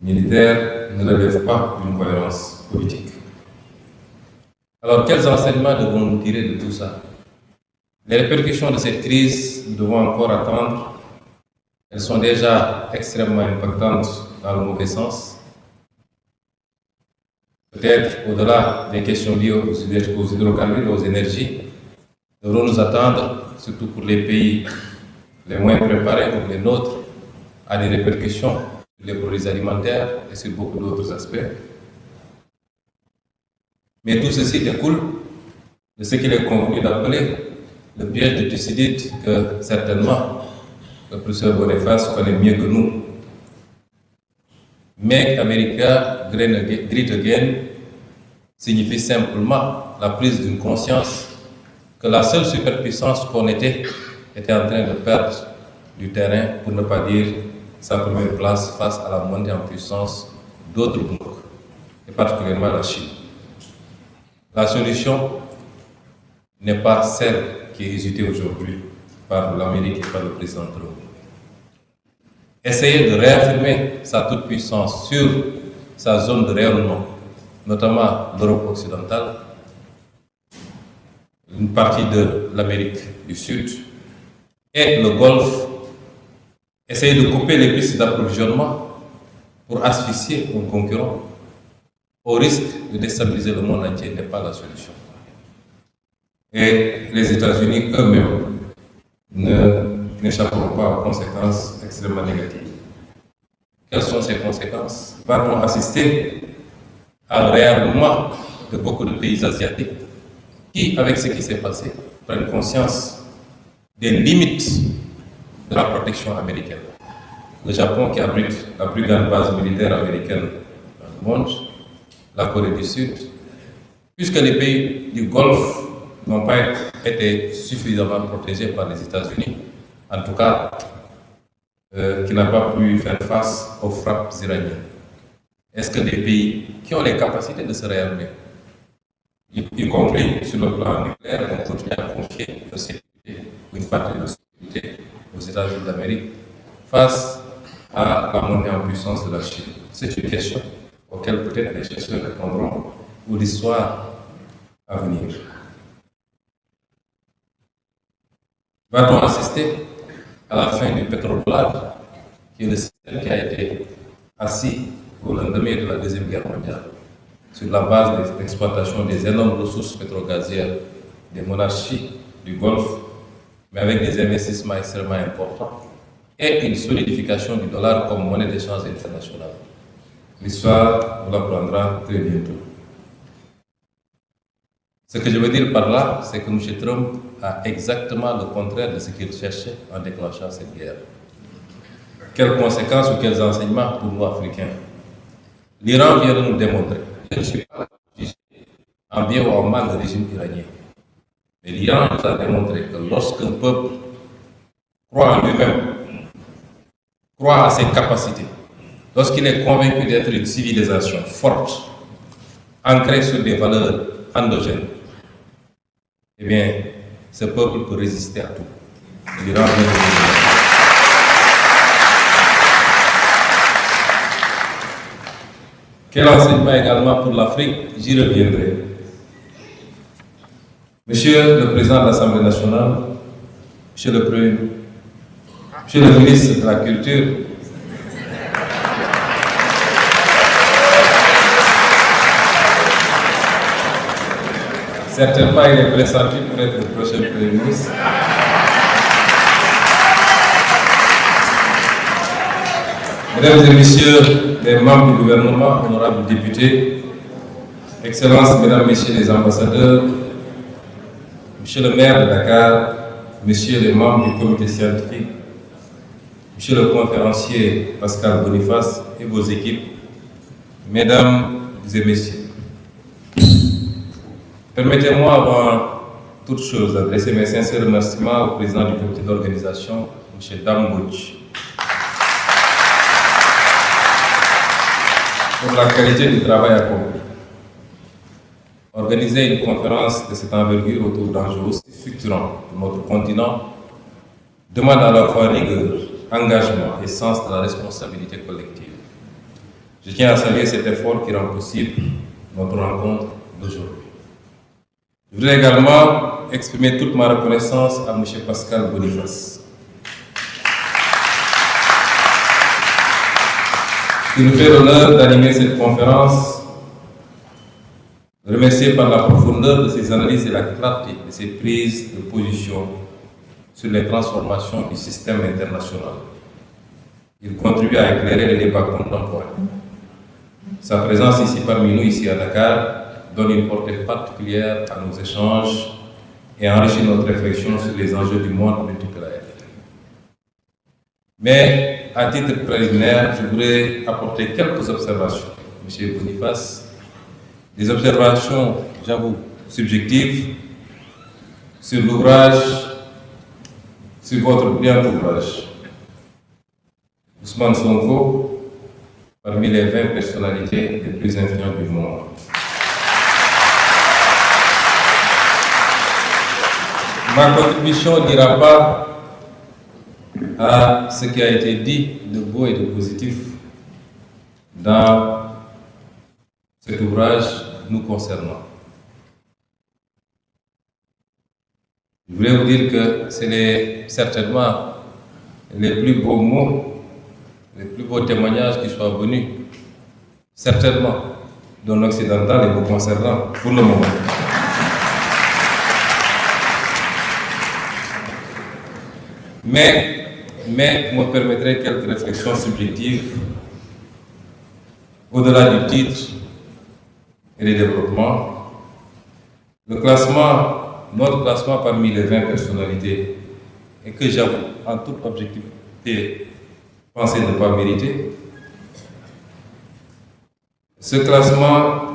militaire ne relève pas d'une cohérence politique. Alors, quels enseignements devons-nous tirer de tout ça? Les répercussions de cette crise, nous devons encore attendre. Elles sont déjà extrêmement impactantes dans le mauvais sens. Peut-être au-delà des questions liées aux hydrocarbures et aux énergies, nous devrons nous attendre, surtout pour les pays les moins préparés comme les nôtres, à des répercussions sur les produits alimentaires et sur beaucoup d'autres aspects. Mais tout ceci découle de ce qu'il est convenu d'appeler le piège de Thucydide, que certainement le professeur Boniface connaît mieux que nous. Make America Great Again signifie simplement la prise d'une conscience que la seule superpuissance qu'on était en train de perdre du terrain, pour ne pas dire sa première place face à la montée en puissance d'autres blocs, et particulièrement la Chine. La solution n'est pas celle qui est hésitée aujourd'hui par l'Amérique et par le président Trump. Essayer de réaffirmer sa toute-puissance sur sa zone de rayonnement, notamment l'Europe occidentale, une partie de l'Amérique du Sud et le Golfe, essayer de couper les pistes d'approvisionnement pour asphyxier un concurrent au risque de déstabiliser le monde entier n'est pas la solution. Et les États-Unis eux-mêmes n'échapperont pas aux conséquences extrêmement négatives. Quelles sont ces conséquences? Va-t-on assister à un réarmement de beaucoup de pays asiatiques qui, avec ce qui s'est passé, prennent conscience des limites de la protection américaine? Le Japon, qui abrite la plus grande base militaire américaine dans le monde, la Corée du Sud, puisque les pays du Golfe n'ont pas été suffisamment protégés par les États-Unis, en tout cas, qui n'ont pas pu faire face aux frappes iraniennes. Est-ce que des pays qui ont les capacités de se réarmer, y compris sur le plan nucléaire, vont continuer à confier leur sécurité ou une partie de leur sécurité aux États-Unis d'Amérique face à la montée en puissance de la Chine? C'est une question auxquelles peut-être les chercheurs répondront ou l'histoire à venir. Va-t-on assister à la fin du pétrole-dollar, qui est le système qui a été assis au lendemain de la Deuxième Guerre mondiale, sur la base de l'exploitation des énormes ressources pétrogazières des monarchies du Golfe, mais avec des investissements extrêmement importants et une solidification du dollar comme monnaie d'échange internationale? L'histoire nous l'apprendra très bientôt. Ce que je veux dire par là, c'est que M. Trump a exactement le contraire de ce qu'il cherchait en déclenchant cette guerre. Quelles conséquences ou quels enseignements pour nous Africains? L'Iran vient de nous démontrer, je ne suis pas jugé en bien ou en mal le régime iranien, mais l'Iran nous a démontré que lorsqu'un peuple croit en lui-même, croit à ses capacités, lorsqu'il est convaincu d'être une civilisation forte, ancrée sur des valeurs endogènes, eh bien, ce peuple peut résister à tout. L'Iran vient de nous. Quel enseignement également pour l'Afrique? J'y reviendrai. Monsieur le Président de l'Assemblée nationale, Monsieur le ministre de la Culture, certainement il est pressenti pour être le prochain Premier ministre. Mesdames et Messieurs les membres du gouvernement, honorables députés, Excellences, Mesdames, Messieurs les ambassadeurs, Monsieur le maire de Dakar, Messieurs les membres du comité scientifique, Monsieur le conférencier Pascal Boniface et vos équipes, Mesdames et Messieurs, permettez-moi avant toute chose d'adresser mes sincères remerciements au président du comité d'organisation, M. Dambouch, pour la qualité du travail accompli. Organiser une conférence de cette envergure autour d'enjeux aussi structurants pour notre continent demande à la fois rigueur, engagement et sens de la responsabilité collective. Je tiens à saluer cet effort qui rend possible notre rencontre d'aujourd'hui. Je voudrais également exprimer toute ma reconnaissance à M. Pascal Boniface, qui nous fait l'honneur d'animer cette conférence, remercié par la profondeur de ses analyses et la clarté de ses prises de position sur les transformations du système international. Il contribue à éclairer les débats contemporains. Sa présence ici parmi nous, ici à Dakar, donne une portée particulière à nos échanges et enrichit notre réflexion sur les enjeux du monde multipolaire. Mais, à titre préliminaire, je voudrais apporter quelques observations. M. Boniface, des observations, j'avoue, subjectives sur l'ouvrage, sur votre brillant ouvrage. Ousmane Sonko, parmi les 20 personnalités les plus influentes du monde. Ma contribution n'ira pas à ce qui a été dit de beau et de positif dans cet ouvrage nous concernant. Je voulais vous dire que c'est certainement les plus beaux mots, les plus beaux témoignages qui soient venus, certainement, d'un occidental et vous concernant pour le moment. Mais vous me permettrez quelques réflexions subjectives au-delà du titre et des développements. Notre classement parmi les 20 personnalités, et que j'avoue en toute objectivité penser ne pas mériter, ce classement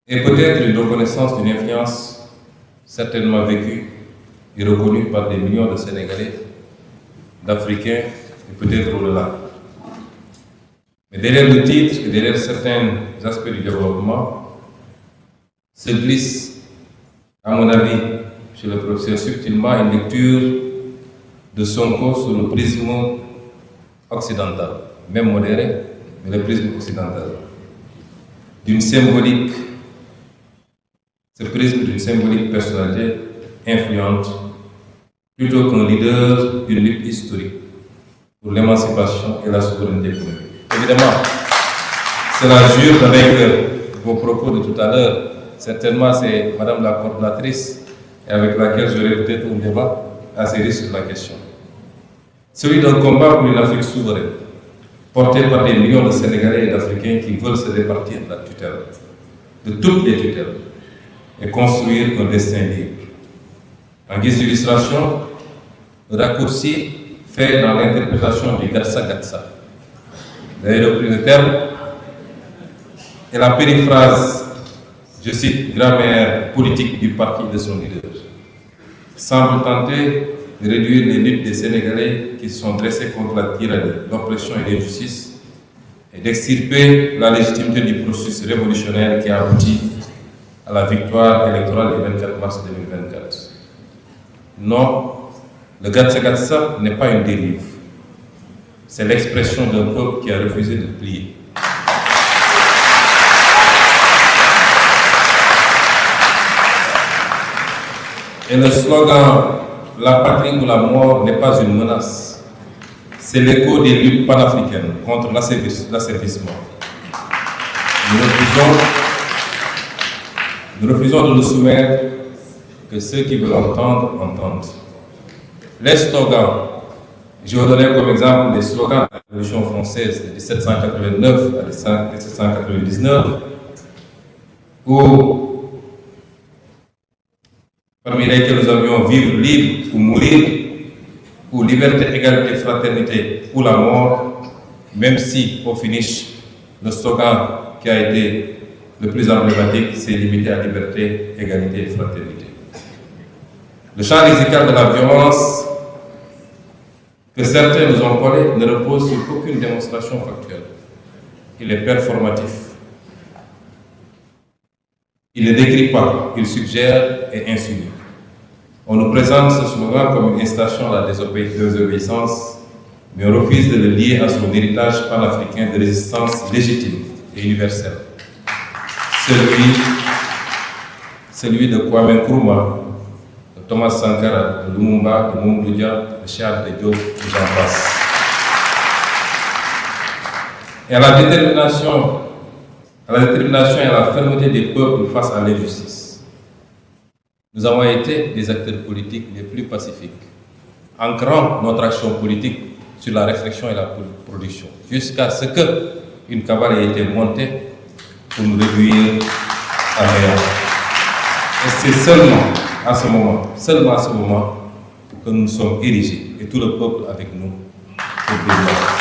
est peut-être une reconnaissance d'une influence certainement vécue et reconnue par des millions de Sénégalais, d'Africains et peut-être au-delà. Mais derrière le titre et derrière certains aspects du développement se glisse, à mon avis, chez le professeur, subtilement une lecture de Sonko sous le prisme occidental, même modéré, mais le prisme occidental, d'une symbolique, ce prisme d'une symbolique personnalité influente, plutôt qu'un leader d'une lutte historique pour l'émancipation et la souveraineté économique. Évidemment, cela jure avec vos propos de tout à l'heure. Certainement, c'est Madame la coordinatrice et avec laquelle j'aurai peut-être un débat assez sur la question. Celui d'un combat pour une Afrique souveraine, porté par des millions de Sénégalais et d'Africains qui veulent se départir de la tutelle, de toutes les tutelles, et construire un destin libre. En guise d'illustration, le raccourci fait dans l'interprétation du Gatsa-Gatsa. Vous avez repris le terme, et la périphrase, je cite, grammaire politique du parti de son leader, semble tenter de réduire les luttes des Sénégalais qui se sont dressés contre la tyrannie, l'oppression et l'injustice, et d'extirper la légitimité du processus révolutionnaire qui a abouti à la victoire électorale du 24 mars 2024. Non, le Gatsa-Gatsa n'est pas une dérive. C'est l'expression d'un peuple qui a refusé de plier. Et le slogan « La patrie ou la mort » n'est pas une menace. C'est l'écho des luttes panafricaines contre l'asservissement. Nous refusons de nous soumettre, que ceux qui veulent entendre, entendent. Les slogans, je vais vous donner comme exemple des slogans de la Révolution française de 1789 à 1799, où, parmi lesquels nous avions vivre libre ou mourir, ou liberté, égalité, fraternité ou la mort, même si au finish, le slogan qui a été le plus emblématique, c'est limité à liberté, égalité et fraternité. Le champ lexical de la violence que certains nous ont collé ne repose sur aucune démonstration factuelle. Il est performatif. Il ne décrit pas, il suggère et insinue. On nous présente ce slogan comme une incitation à la désobéissance, mais refuse de le lier à son héritage panafricain de résistance légitime et universelle. Celui de Kwame Nkrumah, de Thomas Sankara, de Lumumba, de Mamadou Dia, de Charles de Diop, et j'en passe. Et à la détermination et à la fermeté des peuples face à l'injustice. Nous avons été des acteurs politiques les plus pacifiques, ancrant notre action politique sur la réflexion et la production, jusqu'à ce qu'une cabale ait été montée pour nous réduire à néant. Et c'est seulement à ce moment, que nous sommes érigés, et tout le peuple avec nous, pour débattre.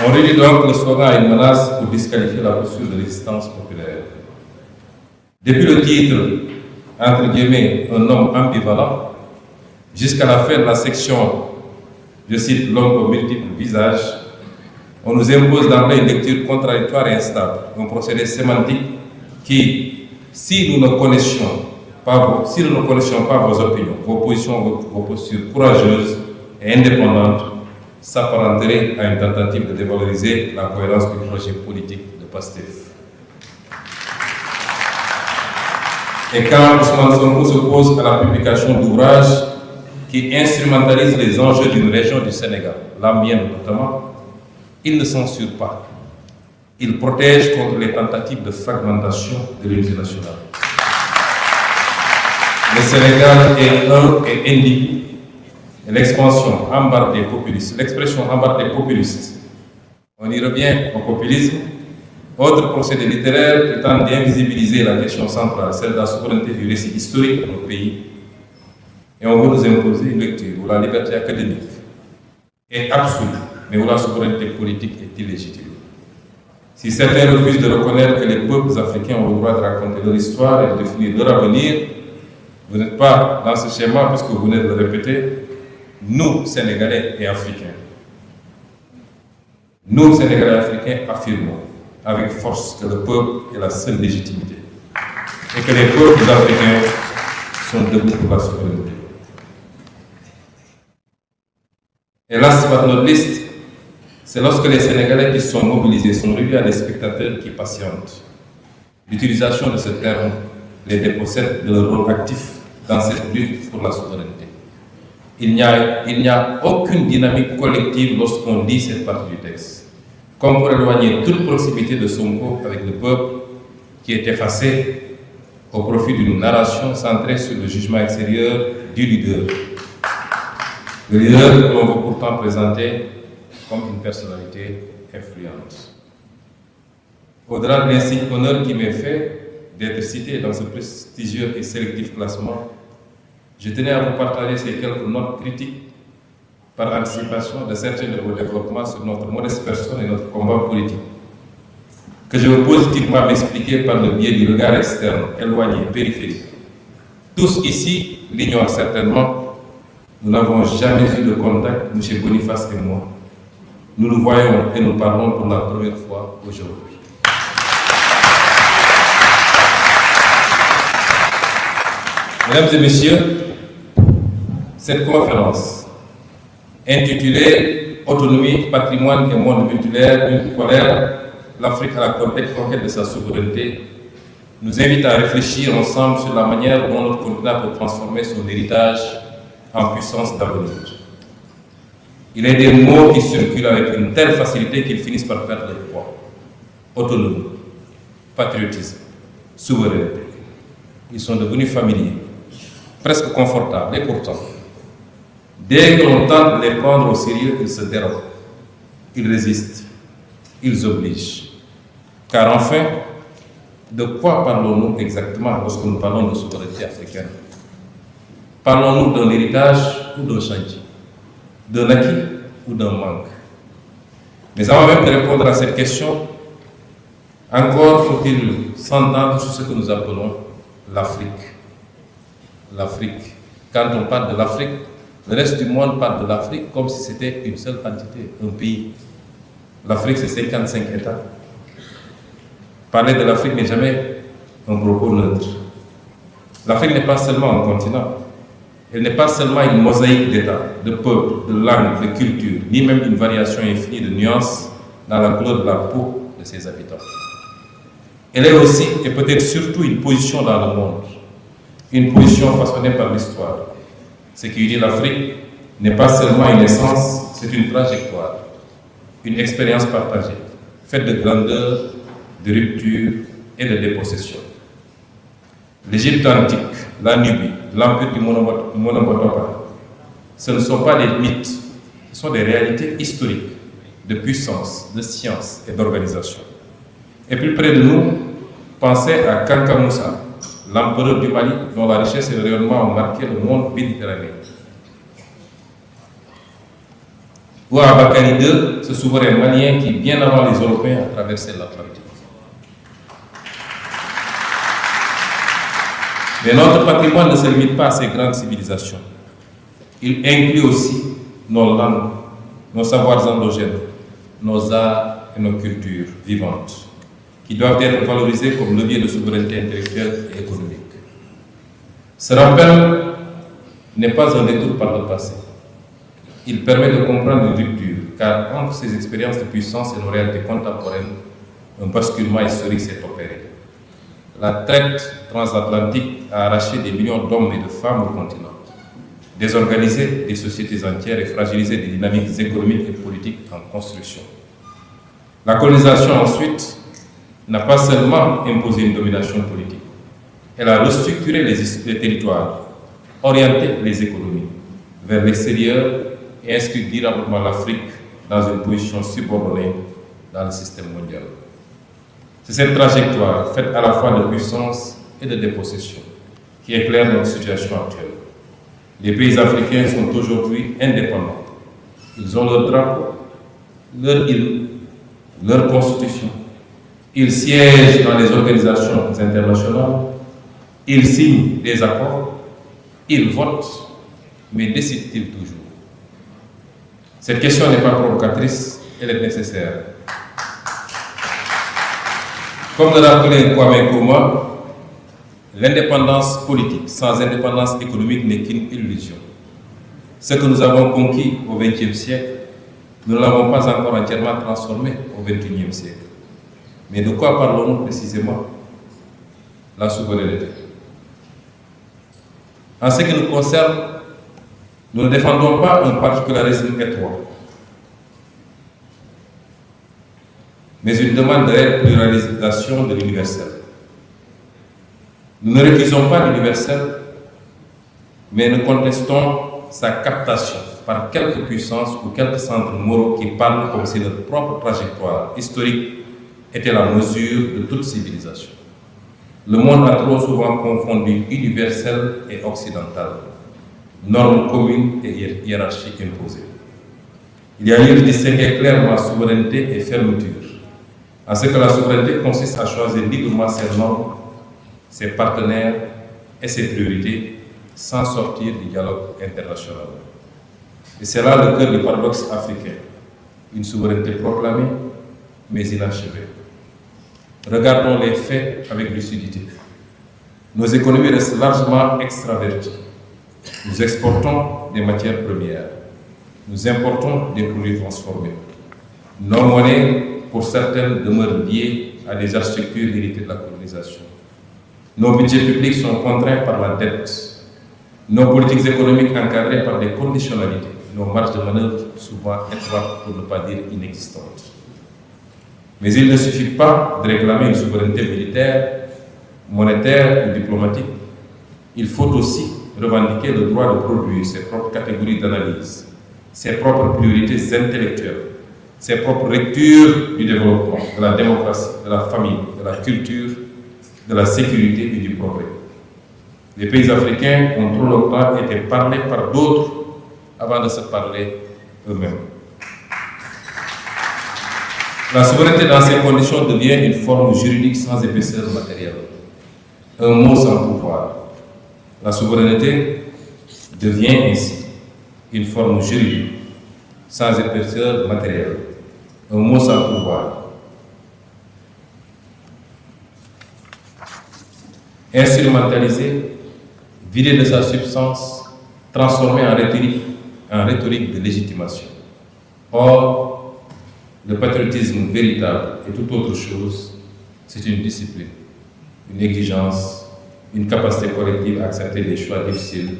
On réduit donc le slogan à une menace pour disqualifier la posture de résistance populaire. Depuis le titre, entre guillemets, un homme ambivalent, jusqu'à la fin de la section, je cite, l'homme aux multiples visages, on nous impose d'emblée une lecture contradictoire et instable, un procédé sémantique qui, si nous ne connaissions pas vos opinions, vos positions, vos postures courageuses et indépendantes, s'apparenterait à une tentative de dévaloriser la cohérence du projet politique de PASTEF. Et quand Ousmane Sonko s'oppose à la publication d'ouvrages qui instrumentalisent les enjeux d'une région du Sénégal, la mienne notamment, il ne censure pas. Il protège contre les tentatives de fragmentation de l'unité nationale. Le Sénégal est un et individu. L'expression embarque des populistes, on y revient au populisme, autre procédé littéraire qui tente d'invisibiliser la question centrale, celle de la souveraineté du récit historique de notre pays. Et on veut nous imposer une lecture où la liberté académique est absolue, mais où la souveraineté politique est illégitime. Si certains refusent de reconnaître que les peuples africains ont le droit de raconter leur histoire et de définir leur avenir, vous n'êtes pas dans ce schéma puisque vous venez de le répéter. Nous, Sénégalais et Africains, affirmons avec force que le peuple est la seule légitimité et que les peuples africains sont debout pour la souveraineté. Et last but not least, c'est lorsque les Sénégalais qui sont mobilisés sont réduits à des spectateurs qui patientent. L'utilisation de ce terme les dépossède de leur rôle actif dans cette lutte pour la souveraineté. Il n'y a aucune dynamique collective lorsqu'on lit cette partie du texte, comme pour éloigner toute proximité de Sonko avec le peuple qui est effacé au profit d'une narration centrée sur le jugement extérieur du leader. Le leader que l'on veut pourtant présenter comme une personnalité influente. Au-delà de l'insigne honneur qui m'est fait d'être cité dans ce prestigieux et sélectif classement, je tenais à vous partager ces quelques notes critiques par anticipation de certains de vos développements sur notre modeste personne et notre combat politique, que je veux positivement m'expliquer par le biais du regard externe, éloigné, périphérique. Tous ici l'ignorent certainement, nous n'avons jamais eu de contact, M. Boniface et moi. Nous nous voyons et nous parlons pour la première fois aujourd'hui. Mesdames et messieurs, cette conférence, intitulée Autonomie, patrimoine et monde multipolaire, l'Afrique à la conquête de sa souveraineté, nous invite à réfléchir ensemble sur la manière dont notre continent peut transformer son héritage en puissance d'avenir. Il est des mots qui circulent avec une telle facilité qu'ils finissent par perdre leur poids. Autonomie, patriotisme, souveraineté. Ils sont devenus familiers, presque confortables, et pourtant, dès que l'on tente de les prendre au sérieux, ils se dérobent, ils résistent, ils obligent. Car enfin, de quoi parlons-nous exactement lorsque nous parlons de souveraineté africaine? Parlons-nous d'un héritage ou d'un chantier, d'un acquis ou d'un manque? Mais avant même de répondre à cette question, encore faut-il s'entendre sur ce que nous appelons l'Afrique. L'Afrique. Quand on parle de l'Afrique, le reste du monde parle de l'Afrique comme si c'était une seule entité, un pays. L'Afrique, c'est 55 États. Parler de l'Afrique n'est jamais un propos neutre. L'Afrique n'est pas seulement un continent. Elle n'est pas seulement une mosaïque d'États, de peuples, de langues, de cultures, ni même une variation infinie de nuances dans la couleur de la peau de ses habitants. Elle est aussi, et peut-être surtout, une position dans le monde, une position façonnée par l'histoire. Ce qui unit l'Afrique n'est pas seulement une essence, c'est une trajectoire, une expérience partagée, faite de grandeur, de rupture et de dépossession. L'Égypte antique, la Nubie, l'empire du Monomotapa, ce ne sont pas des mythes, ce sont des réalités historiques de puissance, de science et d'organisation. Et plus près de nous, pensez à Kanka Moussa, l'empereur du Mali, dont la richesse et le rayonnement ont marqué le monde méditerranéen. Ou à Bakary II, ce souverain malien qui, bien avant les Européens, a traversé l'Atlantique. Mais notre patrimoine ne se limite pas à ces grandes civilisations. Il inclut aussi nos langues, nos savoirs endogènes, nos arts et nos cultures vivantes, qui doivent être valorisés comme levier de souveraineté intellectuelle et économique. Ce rappel n'est pas un détour par le passé. Il permet de comprendre une rupture, car entre ces expériences de puissance et nos réalités contemporaines, un basculement historique s'est opéré. La traite transatlantique a arraché des millions d'hommes et de femmes au continent, désorganisé des sociétés entières et fragilisé des dynamiques économiques et politiques en construction. La colonisation, ensuite, n'a pas seulement imposé une domination politique, elle a restructuré les territoires, orienté les économies vers l'extérieur et inscrit durablement l'Afrique dans une position subordonnée dans le système mondial. C'est cette trajectoire, faite à la fois de puissance et de dépossession, qui éclaire notre situation actuelle. Les pays africains sont aujourd'hui indépendants. Ils ont leur drapeau, leur île, leur constitution. Ils siègent dans les organisations internationales, ils signent des accords, ils votent, mais décident-ils toujours? Cette question n'est pas provocatrice, elle est nécessaire. Comme le rappelait Kwame Nkrumah, l'indépendance politique sans indépendance économique n'est qu'une illusion. Ce que nous avons conquis au XXe siècle, nous ne l'avons pas encore entièrement transformé au XXIe siècle. Mais de quoi parlons-nous précisément? La souveraineté. En ce qui nous concerne, nous ne défendons pas un particularisme étroit, mais une demande de réelle pluralisation de l'universel. Nous ne récusons pas l'universel, mais nous contestons sa captation par quelques puissances ou quelques centres moraux qui parlent comme si leur propre trajectoire historique était la mesure de toute civilisation. Le monde a trop souvent confondu universel et occidental, normes communes et hiérarchies imposées. Il y a lieu de distinguer clairement souveraineté et fermeture, en ce que la souveraineté consiste à choisir librement ses normes, ses partenaires et ses priorités, sans sortir du dialogue international. Et c'est là le cœur du paradoxe africain, une souveraineté proclamée, mais inachevée. Regardons les faits avec lucidité. Nos économies restent largement extraverties. Nous exportons des matières premières. Nous importons des produits transformés. Nos monnaies, pour certaines, demeurent liées à des architectures héritées de la colonisation. Nos budgets publics sont contraints par la dette. Nos politiques économiques encadrées par des conditionnalités. Nos marges de manœuvre souvent étroites, pour ne pas dire inexistantes. Mais il ne suffit pas de réclamer une souveraineté militaire, monétaire ou diplomatique. Il faut aussi revendiquer le droit de produire ses propres catégories d'analyse, ses propres priorités intellectuelles, ses propres lectures du développement, de la démocratie, de la famille, de la culture, de la sécurité et du progrès. Les pays africains ont trop longtemps été parlés par d'autres avant de se parler eux-mêmes. La souveraineté dans ces conditions devient une forme juridique sans épaisseur matérielle, un mot sans pouvoir. La souveraineté devient ainsi une forme juridique sans épaisseur matérielle, un mot sans pouvoir. Instrumentalisée, vidée de sa substance, transformée en rhétorique de légitimation. Or, le patriotisme véritable est tout autre chose. C'est une discipline, une exigence, une capacité collective à accepter des choix difficiles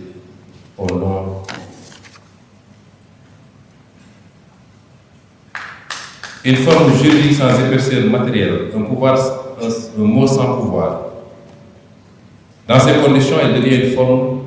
au nom une forme juridique sans épaisseur matérielle, un mot sans pouvoir. Dans ces conditions, elle devient une forme